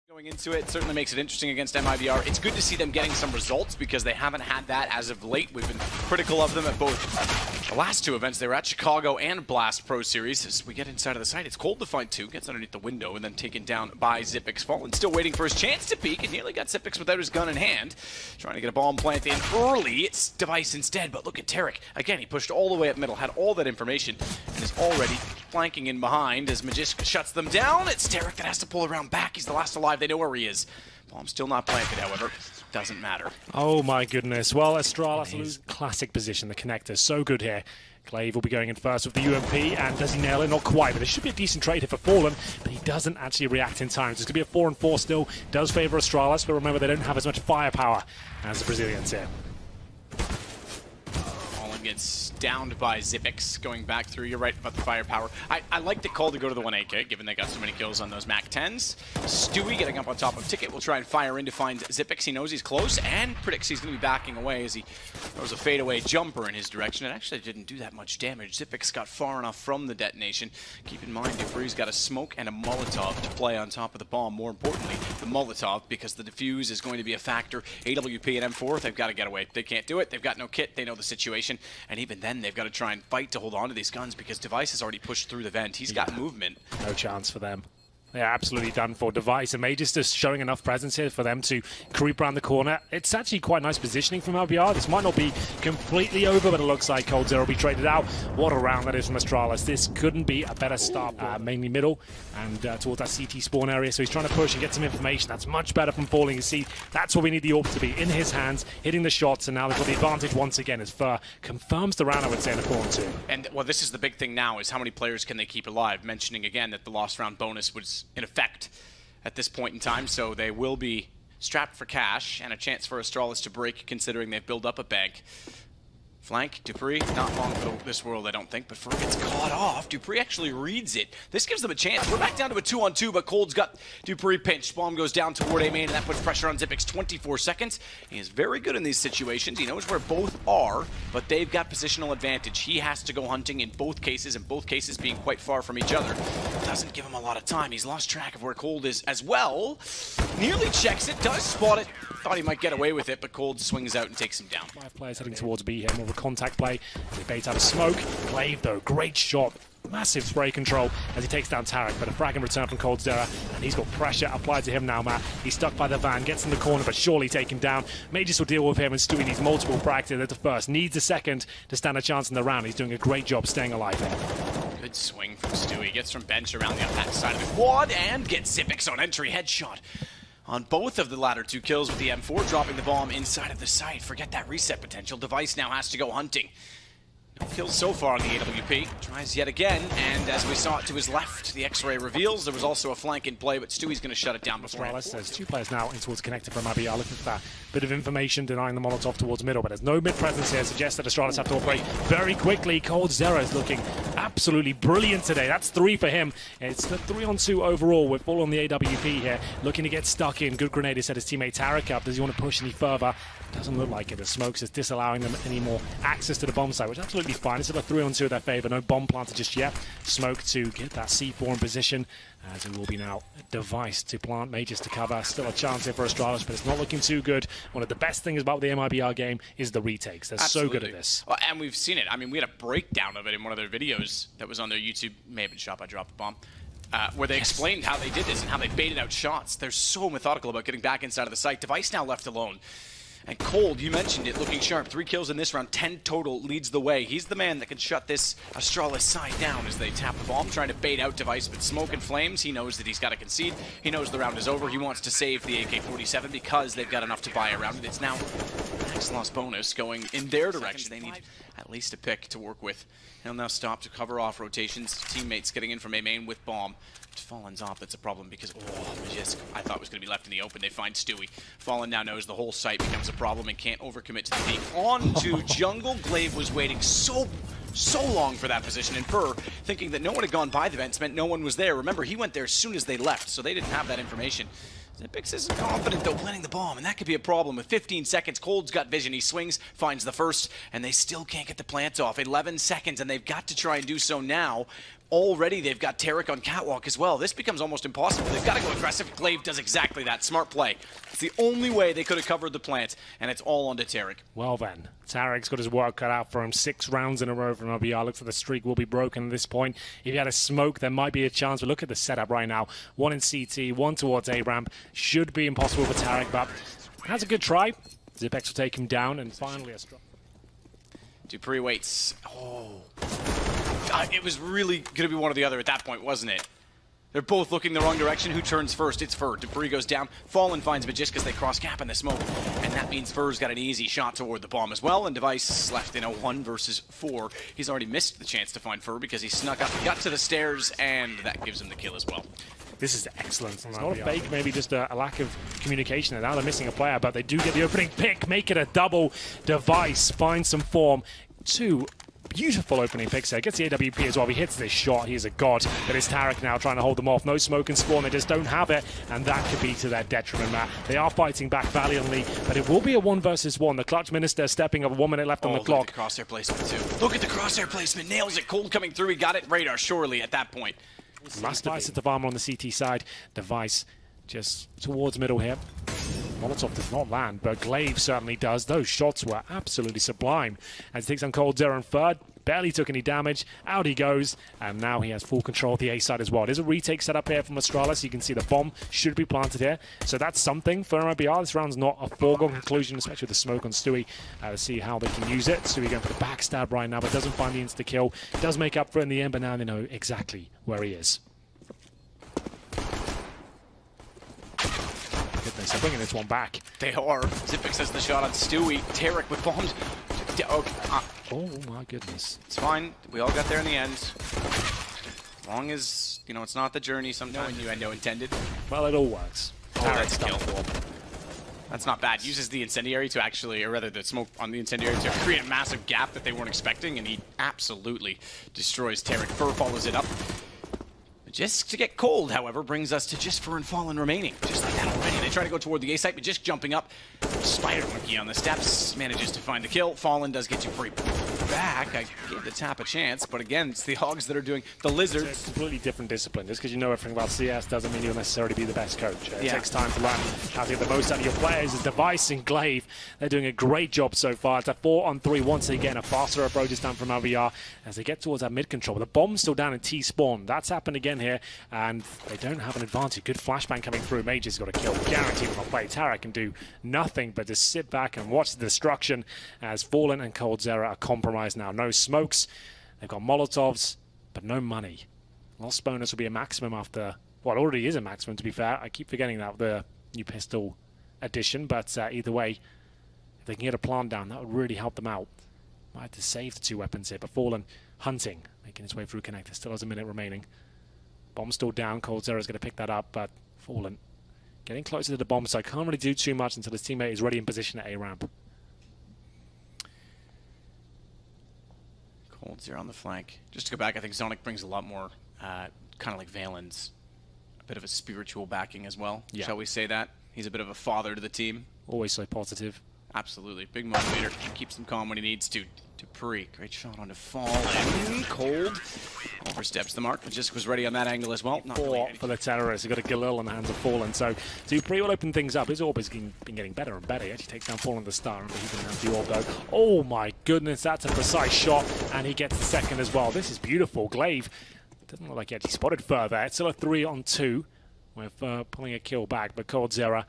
Going into it certainly makes it interesting against MiBR. It's good to see them getting some results because they haven't had that as of late. We've been critical of them at both the last two events. They were at Chicago and Blast Pro Series. As we get inside of the site, it's cold to find two. Gets underneath the window and then taken down by Xyp9x. Fallen still waiting for his chance to peek and nearly got Xyp9x without his gun in hand. Trying to get a bomb plant in early. It's Device instead, but look at Tarek. Again, he pushed all the way up middle, had all that information, and is already flanking in behind as Magisk shuts them down. It's Tarek that has to pull around back. He's the last alive. They know where he is. Bomb still not planted, however. Doesn't matter. Oh my goodness. Well, Astralis lose classic position. The connector so good here. Glaive will be going in first with the UMP, and does he nail it? Not quite, but it should be a decent trade here for Fallen, but he doesn't actually react in time. So it's going to be a 4-4 still. Does favor Astralis, but remember they don't have as much firepower as the Brazilians here. Gets downed by Xyp9x going back through. You're right about the firepower. I like the call to go to the 1AK, given they got so many kills on those MAC-10s. Stewie getting up on top of Ticket will try and fire in to find Xyp9x. He knows he's close and predicts he's going to be backing away as he throws a fadeaway jumper in his direction. It actually didn't do that much damage. Xyp9x got far enough from the detonation. Keep in mind, dupreeh's got a smoke and a Molotov to play on top of the bomb. More importantly, the Molotov, because the defuse is going to be a factor. AWP and M4, they've got to get away. They can't do it. They've got no kit. They know the situation. And even then, they've got to try and fight to hold on to these guns because Device has already pushed through the vent. He's got movement. No chance for them. They're absolutely done for. Device and Major's just showing enough presence here for them to creep around the corner. It's actually quite nice positioning from MiBR. This might not be completely over, but it looks like Cold Zero will be traded out. What a round that is from Astralis. This couldn't be a better start. Mainly middle and towards that CT spawn area. So he's trying to push and get some information. That's much better from Falling. You see, that's what we need the AWP to be. In his hands, hitting the shots, and now they've got the advantage once again as Fur confirms the round, I would say, in the corner too. And, well, this is the big thing now, is how many players can they keep alive? Mentioning again that the lost round bonus was in effect at this point in time, so they will be strapped for cash and a chance for Astralis to break, considering they've built up a bank. Flank, dupreeh, not long for this world, I don't think, but Fur gets caught off. dupreeh actually reads it. This gives them a chance. We're back down to a 2-on-2, but Cold's got dupreeh pinched. Bomb goes down toward A main, and that puts pressure on Xyp9x. 24 seconds. He is very good in these situations. He knows where both are, but they've got positional advantage. He has to go hunting in both cases, and both cases being quite far from each other. Doesn't give him a lot of time. He's lost track of where Cold is as well. Nearly checks it, does spot it. Thought he might get away with it, but Cold swings out and takes him down. 5 players heading towards B here, more of a contact play. They bait out of smoke. Glaive, though, great shot. Massive spray control as he takes down Tarek, but a frag in return from Cold Zero, and he's got pressure applied to him now, Matt. He's stuck by the van, gets in the corner, but surely taken down. Majors will deal with him, and Stewie needs multiple frags at the first. Needs a second to stand a chance in the round. He's doing a great job staying alive here. Good swing from Stewie. Gets from bench around the back side of the quad and gets Xyp9x on entry headshot on both of the latter two kills with the M4, dropping the bomb inside of the site. Forget that reset potential. Device now has to go hunting. No kills so far on the AWP. Tries yet again, and as we saw it to his left, the X-ray reveals there was also a flank in play, but Stewie's going to shut it down before. There's 2 players now in towards connector from MiBR, looking for that bit of information, denying the Molotov towards middle, but there's no mid presence here. Suggests that Astralis have to operate very quickly. Cold Zero is looking absolutely brilliant today. That's 3 for him. It's the 3-on-2 overall with Ball on the AWP here, looking to get stuck in. Good grenade, set his teammate Tarek up. Does he want to push any further? Doesn't look like it. The smokes is disallowing them any more access to the bomb site, which is absolutely fine. It's a 3-on-2 in their favor. No bomb planted just yet. Smoke to get that C4 in position, as it will be now Device to plant, Majors to cover. Still a chance here for Astralis, but it's not looking too good. One of the best things about the MiBR game is the retakes. They're so good at this. Well, and we've seen it. I mean, we had a breakdown of it in one of their videos that was on their YouTube. May have been shot by Drop the Bomb. Where they explained how they did this and how they baited out shots. They're so methodical about getting back inside of the site. Device now left alone. And Cold, you mentioned it, looking sharp. 3 kills in this round, 10 total, leads the way. He's the man that can shut this Astralis side down as they tap the bomb, trying to bait out Device, but smoke and flames. He knows that he's got to concede. He knows the round is over. He wants to save the AK-47 because they've got enough to buy around it. It's now max loss bonus going in their direction. They need at least a pick to work with. He'll now stop to cover off rotations. Teammates getting in from A main with bomb. Fallen's off, that's a problem because, Magisk, I thought was going to be left in the open. They find Stewie. Fallen now knows the whole site becomes a problem and can't overcommit to the deep. On to jungle. Glaive was waiting so long for that position, and Fur, thinking that no one had gone by the vents, meant no one was there. Remember, he went there as soon as they left, so they didn't have that information. Xyp9x isn't confident, though, planting the bomb, and that could be a problem. With 15 seconds, Cold's got vision. He swings, finds the first, and they still can't get the plant off. 11 seconds, and they've got to try and do so now. already they've got Tarek on catwalk as well. This becomes almost impossible. They've got to go aggressive. Glaive does exactly that. Smart play. It's the only way they could have covered the plant, and it's all onto Tarek. Well then, Tarek's got his work cut out for him. 6 rounds in a row from MiBR. Looks like the streak will be broken at this point. If he had a smoke, there might be a chance. But look at the setup right now. 1 in CT, 1 towards A-ramp. Should be impossible for Tarek, but has a good try. Zipex will take him down, and finally a strong. Dupree waits. Oh. It was really going to be one or the other at that point, wasn't it? They're both looking the wrong direction. Who turns first? It's Fur. Dupree goes down. Fallen finds Magist because they cross cap in the smoke. And that means Fur's got an easy shot toward the bomb as well. And Device left in a 1 versus 4. He's already missed the chance to find Fur because he snuck up, got to the stairs, and that gives him the kill as well. This is excellent. It's not a fake, maybe just a lack of communication. And now they're missing a player, but they do get the opening pick, make it a double. Device finds some form. 2 beautiful opening picks there. Gets the AWP as well. He hits this shot. He is a god. But it's Tarek now trying to hold them off. No smoke and spawn. They just don't have it. And that could be to their detriment, Matt. They are fighting back valiantly, but it will be a 1 versus 1. The Clutch Minister stepping up, 1 minute left on the clock. Look at the crosshair placement too. Look at the crosshair placement. Nails it. Cold coming through. He got it. Radar surely at that point. Massive of armor on the CT side. Device just towards middle here. Molotov does not land, but Glaive certainly does. Those shots were absolutely sublime. As he takes on Cold Zero in third, barely took any damage. Out he goes, and now he has full control of the A side as well. There's a retake set up here from Astralis. You can see the bomb should be planted here. So that's something for MiBR. This round's not a foregone conclusion, especially with the smoke on Stewie. To see how they can use it. Stewie going for the backstab right now, but doesn't find the insta-kill. Does make up for it in the end, but now they know exactly where he is. Goodness, they're bringing this one back. They are. Zipex has the shot on Stewie. Tarek with bombs. Okay. Oh my goodness. It's fine. We all got there in the end. As long as, you know, it's not the journey. Sometimes no innuendo intended. Well, it all works. Oh, that's a kill. That's not bad. Uses the incendiary to actually, or rather the smoke on the incendiary to create a massive gap that they weren't expecting, and he absolutely destroys Tarek. Fur follows it up. Just to get cold, however, brings us to just Fur and Fallen remaining. Just like that already. They try to go toward the A site, but just jumping up. Spider Monkey on the steps manages to find the kill. Fallen does get Dupree back. I gave the tap a chance, but again, it's the Hogs that are doing the Lizards. It's a completely different discipline. Just because you know everything about CS doesn't mean you'll necessarily be the best coach. It takes time to learn how to get the most out of your players. The Device and Glaive, they're doing a great job so far. It's a 4-on-3 once again. A faster approach is done from MiBR as they get towards that mid control. The bomb's still down in T-spawn. That's happened again here, and they don't have an advantage. Good flashbang coming through. Mage's got a kill. Guaranteed from a play. Tarek can do nothing but just sit back and watch the destruction as Fallen and Cold Zero are compromised now. No smokes. They've got Molotovs, but no money. Lost bonus will be a maximum after... Well, it already is a maximum, to be fair. I keep forgetting that with the new pistol addition, but either way, if they can get a plant down, that would really help them out. Might have to save the 2 weapons here, but Fallen hunting, making his way through connector. Still has a minute remaining. Bomb still down. Cold Zero is going to pick that up, but Fallen getting closer to the bomb, so I can't really do too much until his teammate is ready in position at A-ramp. Cold Zero on the flank. Just to go back, I think Zonic brings a lot more, kind of like Valen's, a bit of a spiritual backing as well. Yeah. Shall we say that? He's a bit of a father to the team. Always so positive. Absolutely. Big motivator. Keeps him calm when he needs to. Dupree. Great shot on to Fallen. Cold. Oversteps the mark, but just was ready on that angle as well. Not really for the terrorists. He got a Galil in the hands of Fallen. So Dupree will open things up. His orb has been getting better and better. He actually takes down Fallen the star. Remember, he didn't have the orb though. Oh my goodness, that's a precise shot. And he gets the second as well. This is beautiful. Glaive doesn't look like he actually spotted further. It's still a 3-on-2 with pulling a kill back. But Cold Zero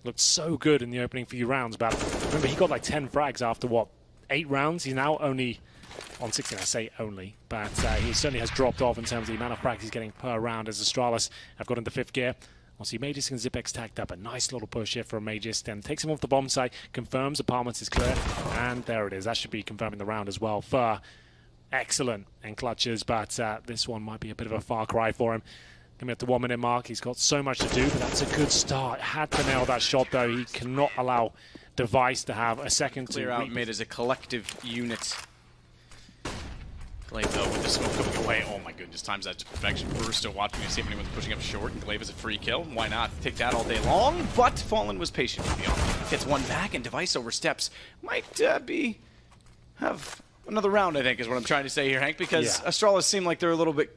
looked so good in the opening few rounds. But remember, he got like 10 frags after what? 8 rounds. He's now only on 16. I say only, but he certainly has dropped off in terms of the amount of frags he's getting per round as Astralis have got into 5th gear. We'll see Magist and Zipex tagged up. A nice little push here from Magist, and takes him off the bomb site, confirms apartments is clear, and there it is. That should be confirming the round as well. Fur, excellent in clutches, but this one might be a bit of a far cry for him. Coming up to 1 minute mark, he's got so much to do, but that's a good start. Had to nail that shot though. He cannot allow Device to have a second clear out mid as a collective unit. Glaive though with the smoke going away. Oh my goodness, times that to perfection. We're still watching to see if anyone's pushing up short, and Glaive is a free kill. Why not? Take that all day long, but Fallen was patient with the offer. Gets one back and Device oversteps. Might have another round, I think, is what I'm trying to say here, Hank, because Astralis seem like they're a little bit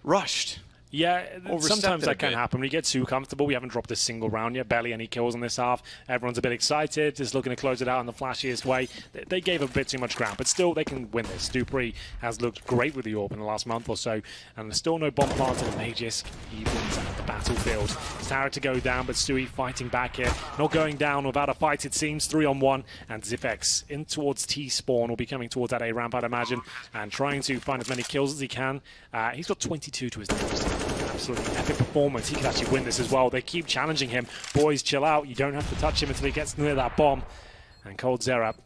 rushed. Yeah, sometimes that can bit. happen. When you get too comfortable, we haven't dropped a single round yet, barely any kills in this half. Everyone's a bit excited, just looking to close it out in the flashiest way. They gave a bit too much ground, but still they can win this. Dupree has looked great with the AWP in the last month or so, and there's still no bomb planted in Magus. He wins out the battlefield. Started to go down, but Stewie fighting back here. Not going down without a fight, it seems. 3-on-1, and Zipx in towards T-spawn. Will be coming towards that A ramp, I'd imagine, and trying to find as many kills as he can. He's got 22 to his name. Absolutely epic performance. He could actually win this as well. They keep challenging him. Boys, chill out. You don't have to touch him until he gets near that bomb. And coldzera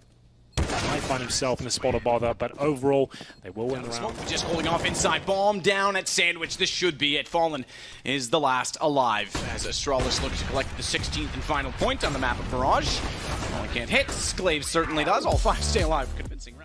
might find himself in a spot of bother, but overall, they will win the round. Just holding off inside. Bomb down at Sandwich. This should be it. Fallen is the last alive as Astralis looks to collect the 16th and final point on the map of Mirage. Fallen can't hit. Sclave certainly does. All five stay alive. Convincing.